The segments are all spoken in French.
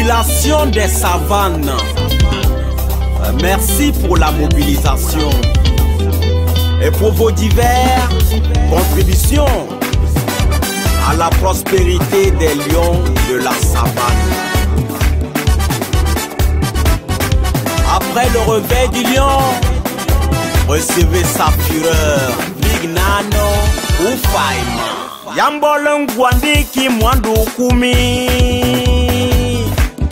Population des savanes, merci pour la mobilisation et pour vos diverses contributions à la prospérité des lions de la savane. Après le réveil du lion, recevez sa fureur, Big Nano ou Faima. Yamboleng Gwandi ki mwandu kumi,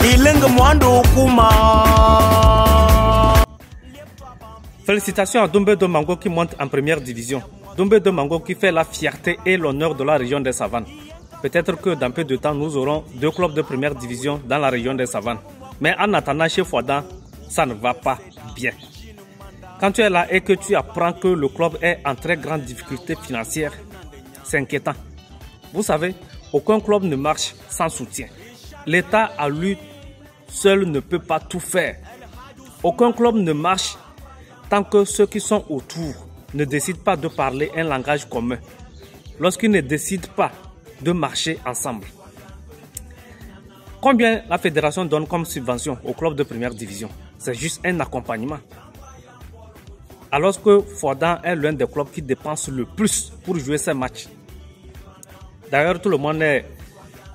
Ileng mwandu kuma. Félicitations à Doumbé de Mango qui monte en première division. Doumbé de Mango qui fait la fierté et l'honneur de la région des Savanes. Peut-être que dans peu de temps, nous aurons 2 clubs de première division dans la région des Savanes. Mais en attendant, chez Fouadan, ça ne va pas bien. Quand tu es là et que tu apprends que le club est en très grande difficulté financière, c'est inquiétant. Vous savez, aucun club ne marche sans soutien. L'État à lui seul ne peut pas tout faire. Aucun club ne marche tant que ceux qui sont autour ne décident pas de parler un langage commun. Lorsqu'ils ne décident pas de marcher ensemble. Combien la fédération donne comme subvention au club de première division? C'est juste un accompagnement. Alors que Fouadan est l'un des clubs qui dépense le plus pour jouer ces matchs. D'ailleurs, tout le monde est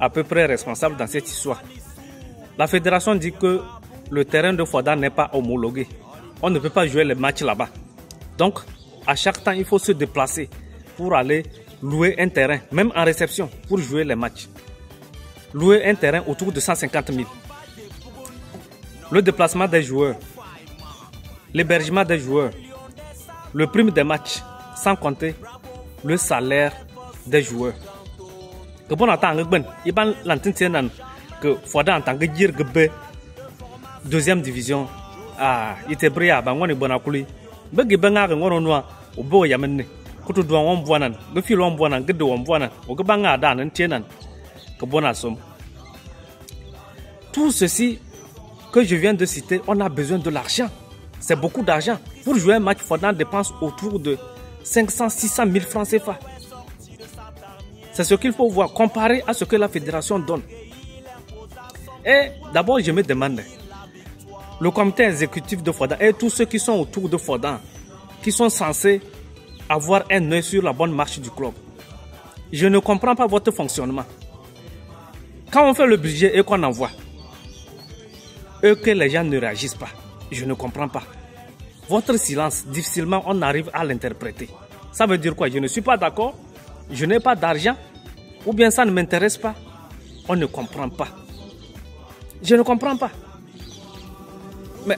à peu près responsable dans cette histoire. La fédération dit que le terrain de Fouadan n'est pas homologué. On ne peut pas jouer les matchs là-bas. Donc, à chaque temps, il faut se déplacer pour aller louer un terrain, même en réception, pour jouer les matchs. Louer un terrain autour de 150 000. Le déplacement des joueurs, l'hébergement des joueurs, le prime des matchs, sans compter le salaire des joueurs. Que bon attend il ban l'antenne que Fouadan en tant que dire que deuxième division il était brillant ben on est bon à couler begi benga ngono noa obo yamenne kutu do won bonan be fi lon bonan gede won bonan o ga banga da nan tenan que bon assom. Tout ceci que je viens de citer, on a besoin de l'argent. C'est beaucoup d'argent. Pour jouer un match, Fouadan dépense autour de 500-600 000 francs CFA. C'est ce qu'il faut voir, comparé à ce que la fédération donne. Et d'abord, je me demande, le comité exécutif de Fouadan et tous ceux qui sont autour de Fouadan, qui sont censés avoir un œil sur la bonne marche du club. Je ne comprends pas votre fonctionnement. Quand on fait le budget et qu'on envoie, et que les gens ne réagissent pas, je ne comprends pas. Votre silence, difficilement on arrive à l'interpréter. Ça veut dire quoi? Je ne suis pas d'accord, je n'ai pas d'argent, ou bien ça ne m'intéresse pas. On ne comprend pas. Je ne comprends pas. Mais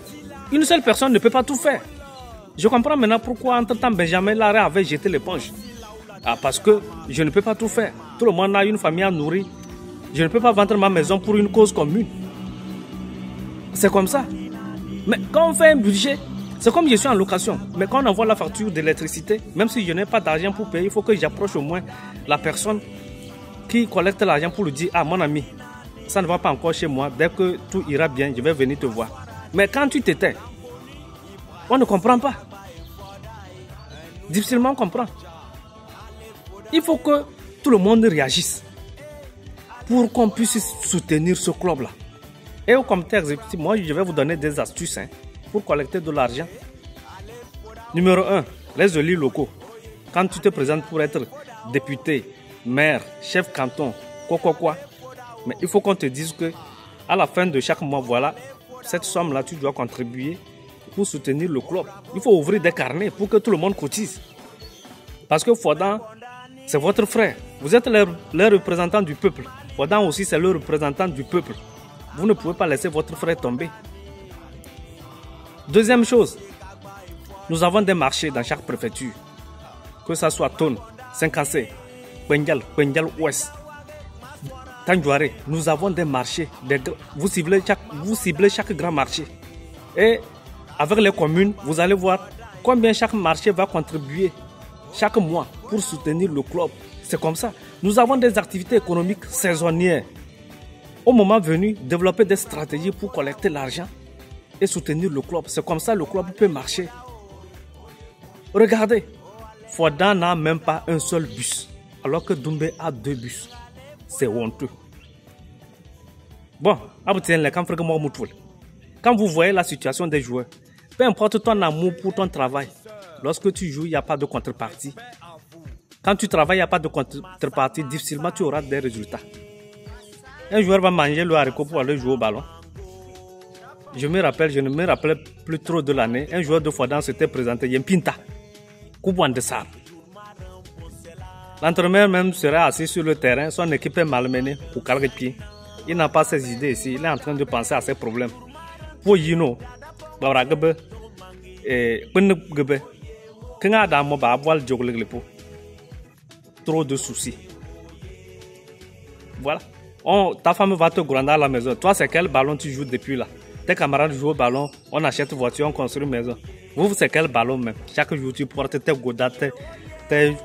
une seule personne ne peut pas tout faire. Je comprends maintenant pourquoi entre-temps Benjamin Lara avait jeté l'éponge. Parce que je ne peux pas tout faire. Tout le monde a une famille à nourrir. Je ne peux pas vendre ma maison pour une cause commune. C'est comme ça. Mais quand on fait un budget, c'est comme je suis en location. Mais quand on envoie la facture d'électricité, même si je n'ai pas d'argent pour payer, il faut que j'approche au moins la personne qui collecte l'argent pour lui dire: ah mon ami, ça ne va pas encore chez moi. Dès que tout ira bien, je vais venir te voir. Mais quand tu t'étais, on ne comprend pas. Difficilement on comprend. Il faut que tout le monde réagisse pour qu'on puisse soutenir ce club-là. Et au comité exécutif, moi je vais vous donner des astuces pour collecter de l'argent. Numéro 1, les élus locaux. Quand tu te présentes pour être député, maire, chef canton, quoi. Mais il faut qu'on te dise que à la fin de chaque mois, voilà, cette somme-là, tu dois contribuer pour soutenir le club. Il faut ouvrir des carnets pour que tout le monde cotise. Parce que Fouadan, c'est votre frère. Vous êtes le représentant du peuple. Fouadan aussi, c'est le représentant du peuple. Vous ne pouvez pas laisser votre frère tomber. Deuxième chose, nous avons des marchés dans chaque préfecture. Que ce soit Tone, Saint-Cassé, Pendial Ouest, Tanjouaré. Nous avons des marchés. Vous ciblez chaque grand marché. Et avec les communes, vous allez voir combien chaque marché va contribuer chaque mois pour soutenir le club. C'est comme ça. Nous avons des activités économiques saisonnières. Au moment venu, développer des stratégies pour collecter l'argent et soutenir le club. C'est comme ça que le club peut marcher. Regardez, Fouadan n'a même pas un seul bus, alors que Doumbé a 2 bus. C'est honteux. Bon, quand vous voyez la situation des joueurs, peu importe ton amour pour ton travail, lorsque tu joues, il n'y a pas de contrepartie. Quand tu travailles, il n'y a pas de contrepartie, difficilement tu auras des résultats. Un joueur va manger le haricot pour aller jouer au ballon. Je ne me rappelle plus trop de l'année. Un joueur de Fodane s'était présenté, Yempinta, Koubouan de Sar. L'entraîneur même serait assis sur le terrain, son équipe est malmenée pour carrer pied. Il n'a pas ses idées ici, il est en train de penser à ses problèmes. Pour Yino, Bauragabe, et Penugebe, Kengadamo Babwal Djoglepo. Trop de soucis. Voilà. Ta femme va te gronder à la maison. Toi, c'est quel ballon tu joues depuis là? Tes camarades jouent au ballon, on achète une voiture, on construit une maison. Vous, c'est quel ballon même? Chaque jour, tu portes tes godats, tes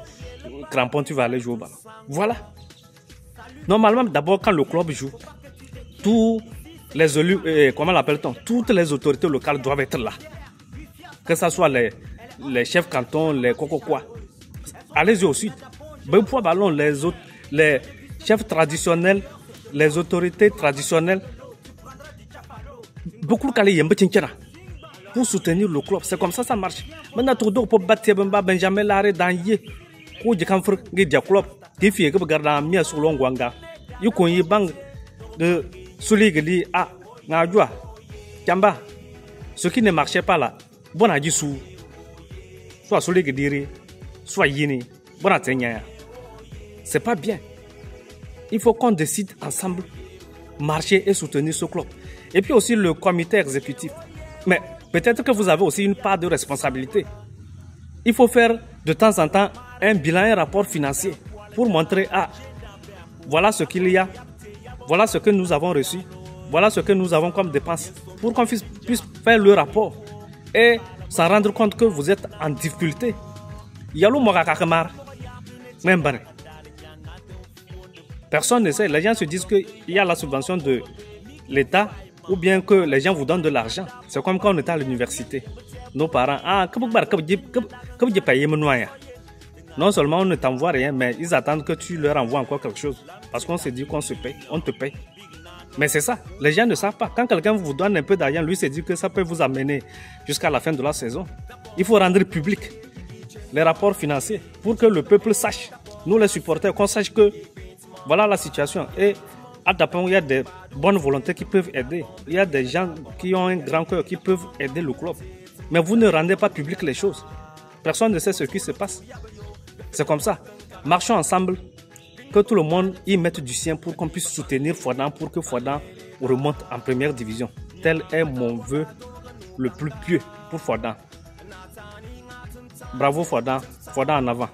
crampons, tu vas aller jouer au ballon. Voilà. Normalement, d'abord, quand le club joue, tous les élus, comment l'appelle-t-on? Toutes les autorités locales doivent être là. Que ce soit les chefs cantons, les cocoquois. Allez-y au sud. Ballon, les chefs traditionnels, les autorités traditionnelles. Beaucoup de calés pour soutenir le club. C'est comme ça, ça marche. Maintenant, tout le monde peut battre Benjamin Laré dans Yé. Quand il y a un club qui fait que regarde la mienne sur l'ongwanga. Il y a un bang de Souligli à Nadjoua, Kamba. Ce qui ne marchait pas là, bon à Dissou, soit Souligli, soit Yini, bon à Tenya. C'est pas bien. Il faut qu'on décide ensemble, marcher et soutenir ce club. Et puis aussi le comité exécutif. Mais peut-être que vous avez aussi une part de responsabilité. Il faut faire de temps en temps un bilan, un rapport financier pour montrer, voilà ce qu'il y a, voilà ce que nous avons reçu, voilà ce que nous avons comme dépenses, pour qu'on puisse faire le rapport et s'en rendre compte que vous êtes en difficulté. Yalou Morakakamar, même barré. Personne ne sait. Les gens se disent qu'il y a la subvention de l'État ou bien que les gens vous donnent de l'argent. C'est comme quand on était à l'université. Nos parents, non seulement on ne t'envoie rien, mais ils attendent que tu leur envoies encore quelque chose. Parce qu'on se dit qu'on se paye, on te paye. Mais c'est ça, les gens ne savent pas. Quand quelqu'un vous donne un peu d'argent, lui se dit que ça peut vous amener jusqu'à la fin de la saison. Il faut rendre public les rapports financiers pour que le peuple sache, nous les supporters, qu'on sache que voilà la situation. Et à Dapon, il y a des bonnes volontés qui peuvent aider. Il y a des gens qui ont un grand cœur qui peuvent aider le club. Mais vous ne rendez pas public les choses. Personne ne sait ce qui se passe. C'est comme ça. Marchons ensemble, que tout le monde y mette du sien pour qu'on puisse soutenir Fodane, pour que Fodane remonte en première division. Tel est mon vœu le plus pieux pour Fodane. Bravo Fodane, Fodane en avant.